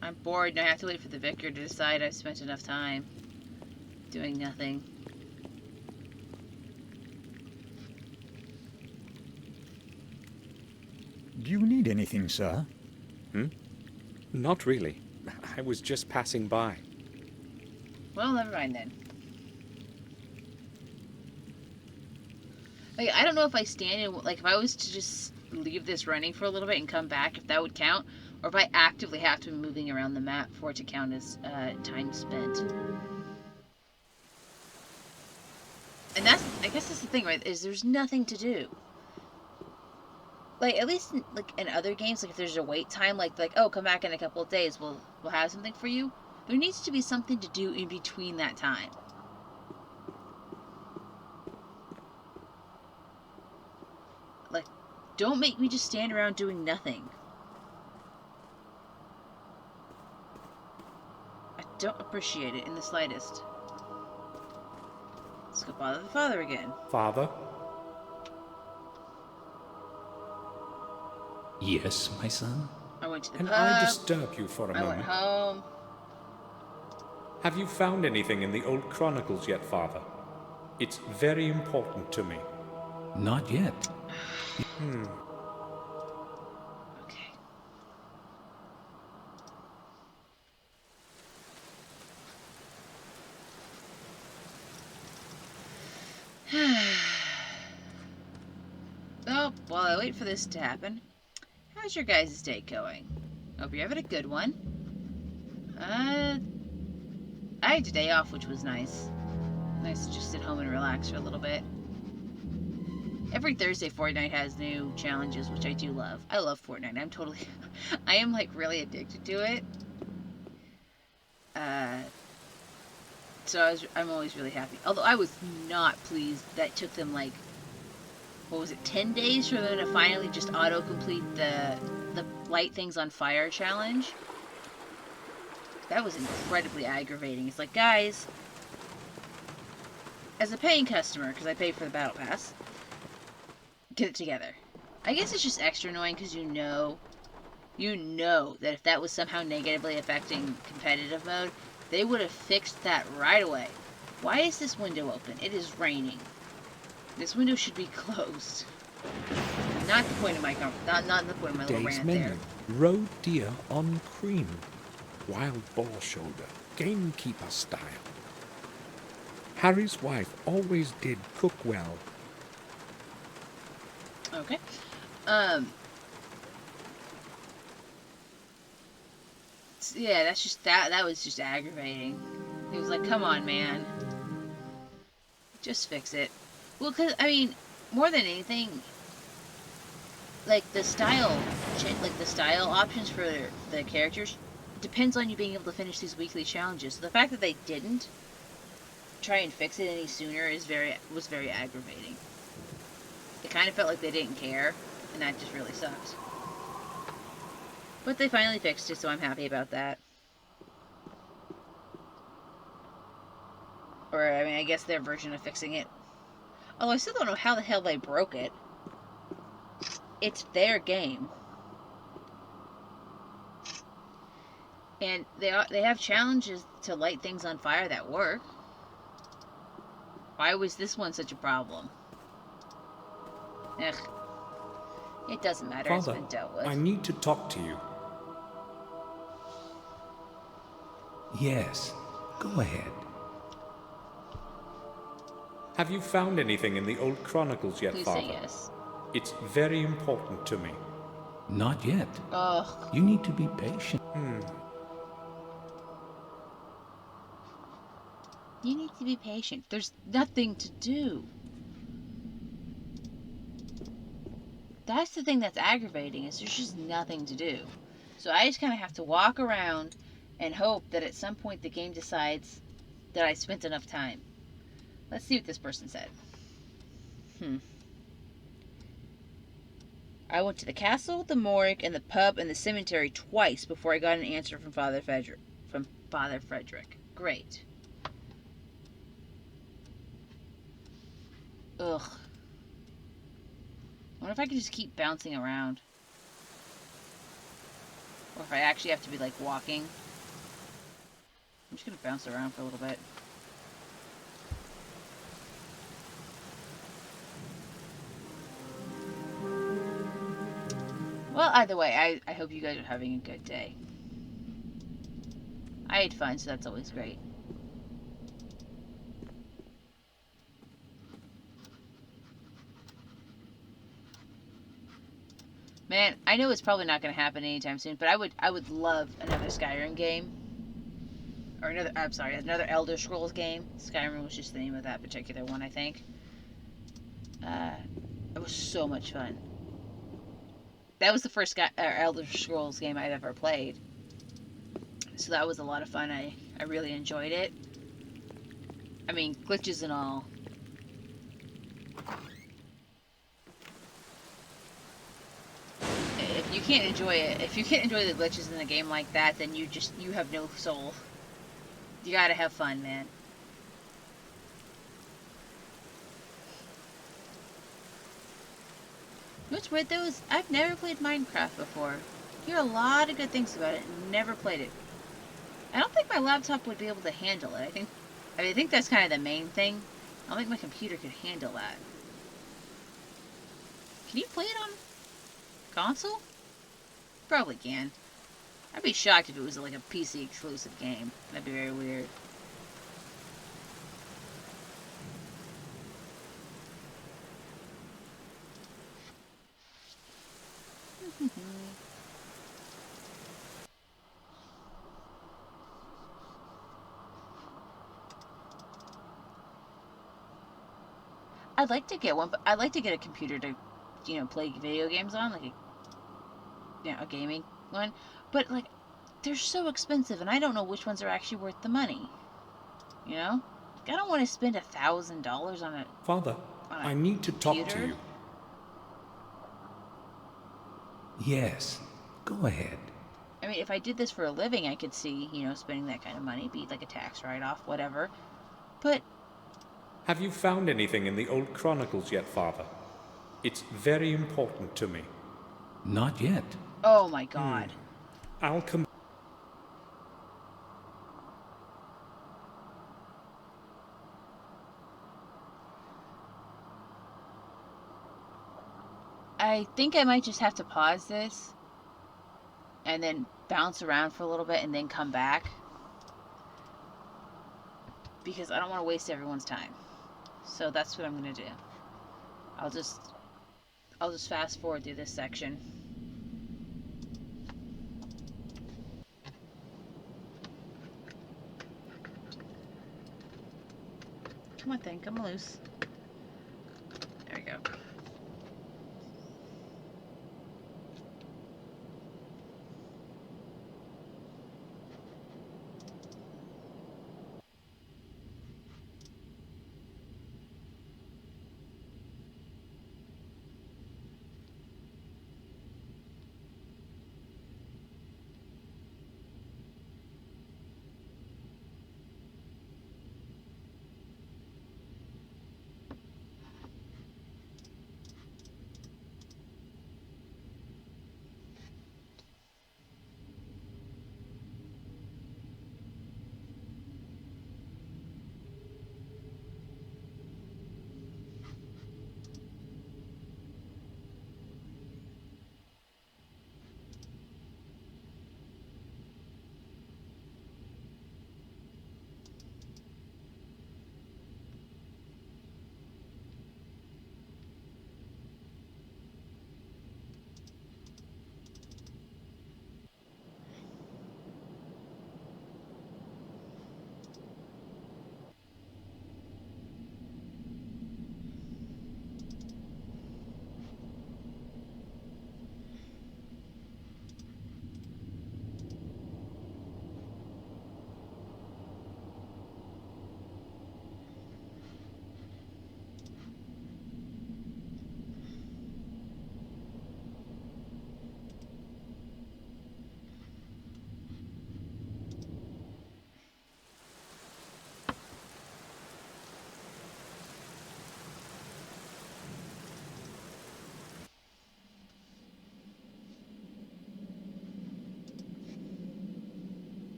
I'm bored and I have to wait for the vicar to decide I've spent enough time doing nothing. Do you need anything, sir? Not really. I was just passing by. Well, never mind then. Like, I don't know if I stand in, like, if I was to just leave this running for a little bit and come back, if that would count, or if I actively have to be moving around the map for it to count as time spent. And that's, I guess that's the thing, right, is there's nothing to do. like at least in other games, like if there's a wait time, like oh, come back in a couple of days, we'll have something for you. There needs to be something to do in between that time. Like, don't make me just stand around doing nothing. I don't appreciate it in the slightest. Let's go bother the father again. Father? Yes, my son? I went to the Can pub. I disturb you for a I moment? went home. Have you found anything in the old chronicles yet, Father? It's very important to me. Not yet. Okay. Oh, while I wait for this to happen, how's your guys' day going? Hope you're having a good one. I had a day off, which was nice. Nice to just sit home and relax for a little bit. Every Thursday, Fortnite has new challenges, which I do love. I love Fortnite. I am like really addicted to it. So I'm always really happy. Although I was not pleased that it took them like, what was it, 10 days for them to finally just auto-complete the light things on fire challenge. That was incredibly aggravating. It's like, guys, as a paying customer, because I pay for the battle pass, get it together. I guess it's just extra annoying because you know that if that was somehow negatively affecting competitive mode, they would have fixed that right away. Why is this window open? It is raining. This window should be closed. Not the point of my not the point of my little Day's rant menu. there. Roe deer on cream. Wild boar shoulder. Gamekeeper style. Harry's wife always did cook well. Okay. Yeah, that's just that was just aggravating. He was like, "Come on, man. Just fix it." Well, cuz I mean, more than anything, like the style options for the characters depends on you being able to finish these weekly challenges. So the fact that they didn't try and fix it any sooner was very aggravating. It kind of felt like they didn't care, and that just really sucks. But they finally fixed it, so I'm happy about that. Or, I mean, I guess their version of fixing it. Although I still don't know how the hell they broke it. It's their game. And they have challenges to light things on fire that work. Why was this one such a problem? Ugh. It doesn't matter, Father, it's been dealt with. I need to talk to you. Yes, go ahead. Have you found anything in the old chronicles yet, Please Father? say yes. It's very important to me. Not yet. Ugh. You need to be patient. You need to be patient. There's nothing to do. That's the thing that's aggravating, is there's just nothing to do. So I just kind of have to walk around and hope that at some point the game decides that I spent enough time. Let's see what this person said. I went to the castle, the morgue, and the pub and the cemetery twice before I got an answer from Father Frederick. Great. Ugh. I wonder if I can just keep bouncing around. Or if I actually have to be, like, walking. I'm just gonna bounce around for a little bit. Well, either way, I hope you guys are having a good day. I had fun, so that's always great. Man, I know it's probably not going to happen anytime soon, but I would love another Skyrim game. Or another Elder Scrolls game. Skyrim was just the name of that particular one, I think. It was so much fun. that was the first Elder Scrolls game I've ever played. So that was a lot of fun. I really enjoyed it. I mean, glitches and all. If you can't enjoy it, if you can't enjoy the glitches in a game like that, then you have no soul. You gotta have fun, man. What's weird though is I've never played Minecraft before. I hear a lot of good things about it and never played it. I don't think my laptop would be able to handle it. I think that's kind of the main thing. I don't think my computer could handle that. Can you play it on console? Probably can. I'd be shocked if it was like a PC exclusive game. That'd be very weird. I'd like to get one, but I'd like to get a computer to, play video games on, like a gaming one. But like, they're so expensive, and I don't know which ones are actually worth the money. You know, like, I don't want to spend $1,000 on a. Father, I need to talk to you. Yes, go ahead. I mean, if I did this for a living, I could see, spending that kind of money, be like a tax write-off, whatever. But have you found anything in the old chronicles yet, Father? It's very important to me. Not yet. Oh my God. I'll come. I think I might just have to pause this and then bounce around for a little bit and then come back, because I don't want to waste everyone's time. So that's what I'm gonna do. I'll just fast forward through this section. Come on, thing, come loose. There we go.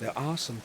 There are some...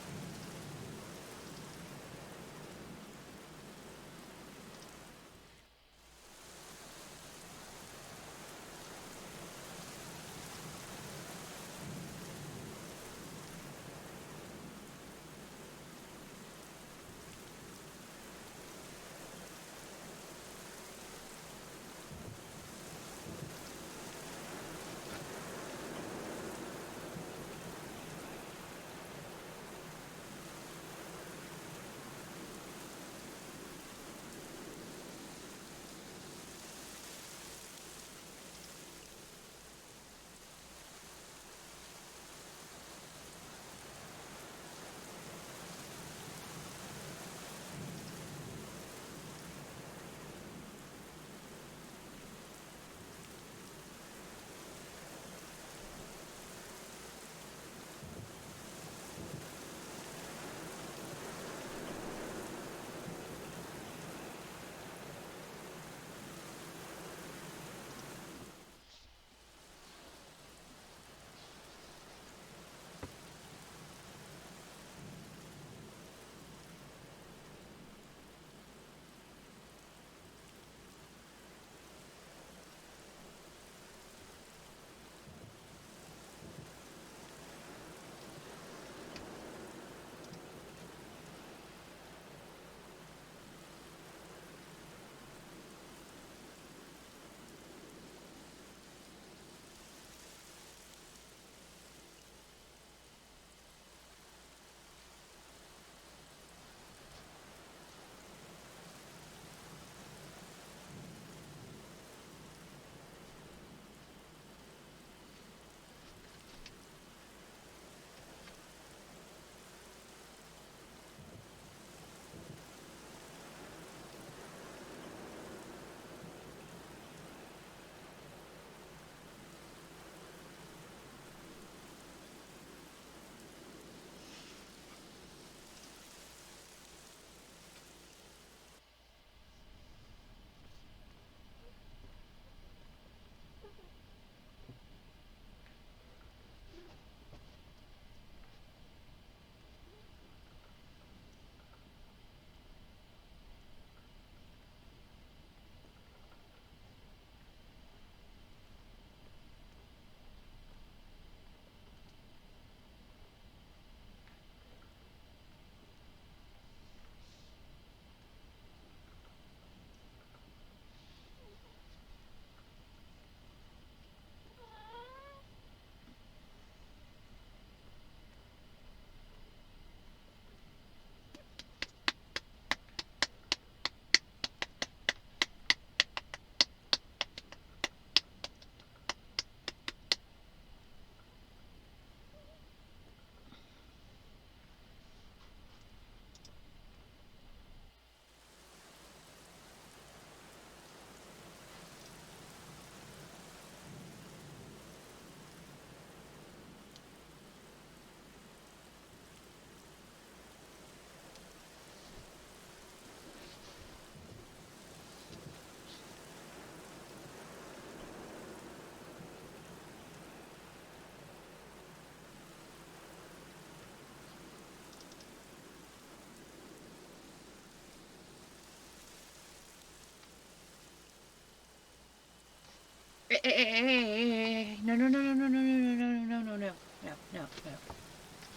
No, no, no, no, no, no, no, no, no, no, no, no, no, no, no.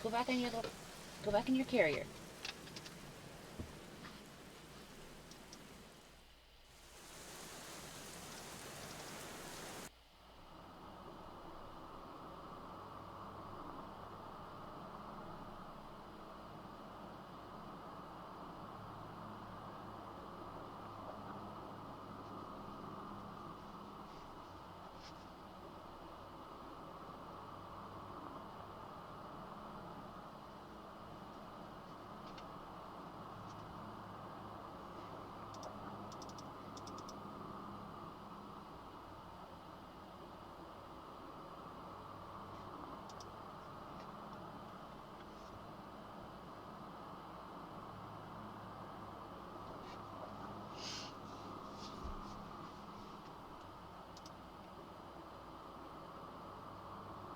Go back in your little, go back in your carrier.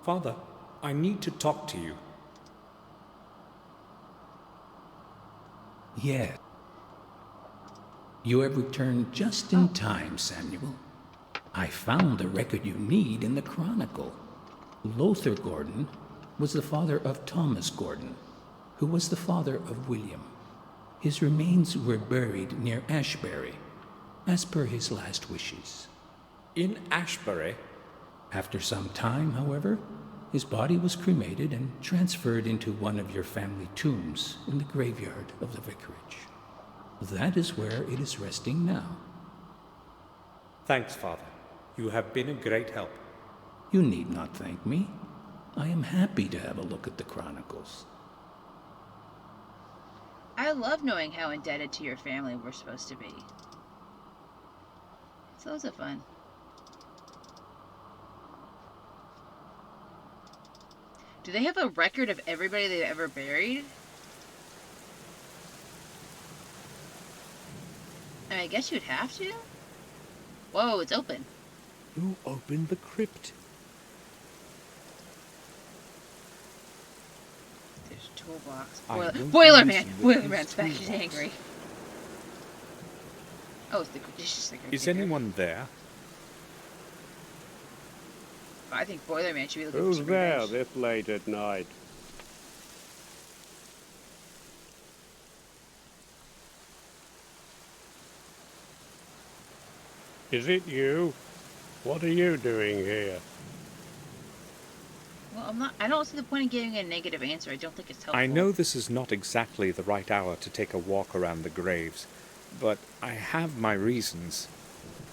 Father, I need to talk to you. Yeah. You have returned just in time, Samuel. I found the record you need in the Chronicle. Lothar Gordon was the father of Thomas Gordon, who was the father of William. His remains were buried near Ashbury, as per his last wishes. In Ashbury? After some time, however, his body was cremated and transferred into one of your family tombs in the graveyard of the vicarage. That is where it is resting now. Thanks, Father. You have been a great help. You need not thank me. I am happy to have a look at the Chronicles. I love knowing how indebted to your family we're supposed to be. It's loads of fun. Do they have a record of everybody they've ever buried? I guess you'd have to. Whoa, it's open. Who opened the crypt? There's a toolbox. Boilerman! Boilerman's back. He's angry. Oh, it's just the Is anyone there? I think Boilerman should be looking for Who's some there revenge. this late at night? Is it you? What are you doing here? Well, I don't see the point in giving a negative answer. I don't think it's helpful. I know this is not exactly the right hour to take a walk around the graves, but I have my reasons.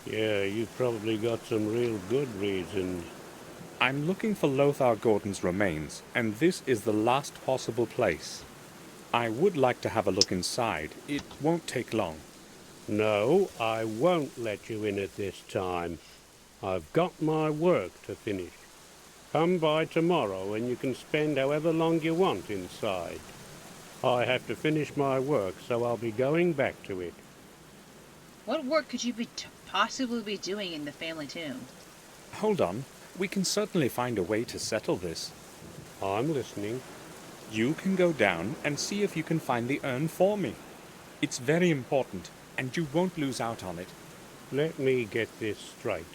Yeah, you've probably got some real good reasons. I'm looking for Lothar Gordon's remains, and this is the last possible place. I would like to have a look inside. It won't take long. No, I won't let you in at this time. I've got my work to finish. Come by tomorrow and you can spend however long you want inside. I have to finish my work, so I'll be going back to it. What work could you possibly be doing in the family tomb? Hold on. We can certainly find a way to settle this. I'm listening. You can go down and see if you can find the urn for me. It's very important, and you won't lose out on it. Let me get this straight.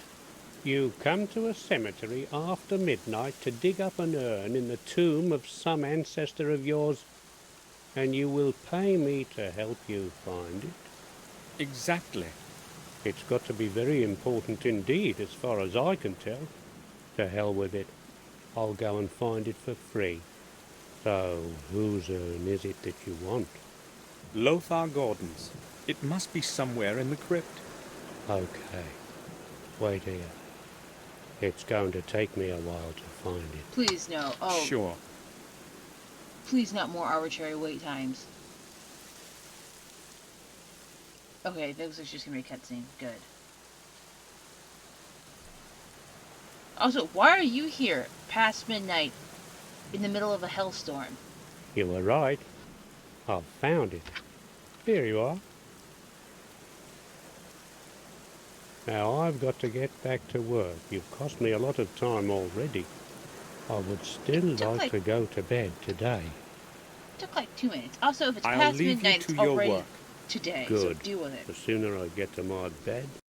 You come to a cemetery after midnight to dig up an urn in the tomb of some ancestor of yours, and you will pay me to help you find it? Exactly. It's got to be very important indeed, as far as I can tell. To hell with it. I'll go and find it for free. So, whose urn is it that you want? Lothar Gordon's. It must be somewhere in the crypt. Okay. Wait here. It's going to take me a while to find it. Please, no. Oh. Sure. Please, not more arbitrary wait times. Okay, this is just gonna be a cutscene. Good. Also, why are you here past midnight in the middle of a hellstorm? You were right. I've found it. Here you are. Now I've got to get back to work. You've cost me a lot of time already. I would still like to go to bed today. It took like 2 minutes. Also, if it's I'll past leave you midnight, to it's your already work. today. Good. So deal with it. The sooner I get to my bed,